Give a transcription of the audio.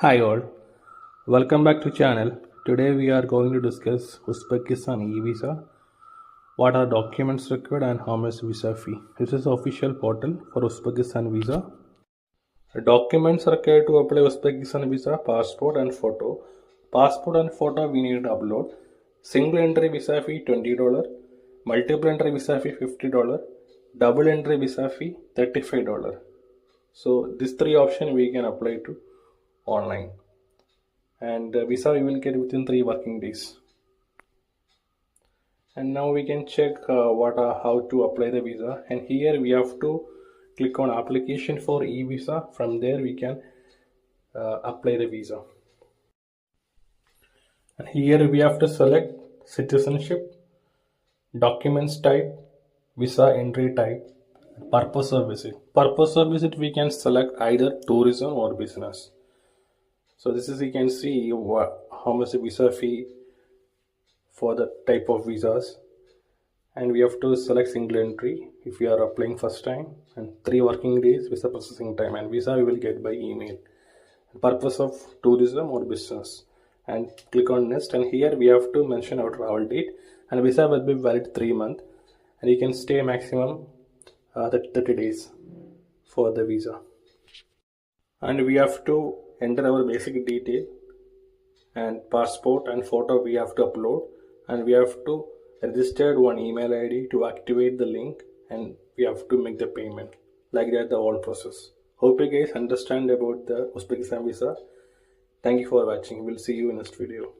Hi all, welcome back to channel. Today we are going to discuss Uzbekistan eVisa, what are documents required and how much visa fee. This is the official portal for Uzbekistan visa. The documents required to apply Uzbekistan visa: passport and photo. Passport and photo we need to upload. Single entry visa fee $20, multiple entry visa fee $50, double entry visa fee $35. So these three options we can apply to online, and visa we will get within 3 working days. And now we can check how to apply the visa, and here we have to click on application for e-visa. From there we can apply the visa, and here we have to select citizenship, documents type, visa entry type, purpose of visit. Purpose of visit we can select either tourism or business. So this is, you can see how much the visa fee for the type of visas, and we have to select single entry if we are applying first time, and 3 working days visa processing time, and visa we will get by email. Purpose of tourism or business, and click on next, and here we have to mention our travel date, and visa will be valid 3 months, and you can stay maximum 30 days for the visa. And we have to enter our basic detail, and passport and photo we have to upload, and we have to register one email ID to activate the link, and we have to make the payment. Like that, the whole process. Hope you guys understand about the Uzbekistan visa. Thank you for watching. We'll see you in next video.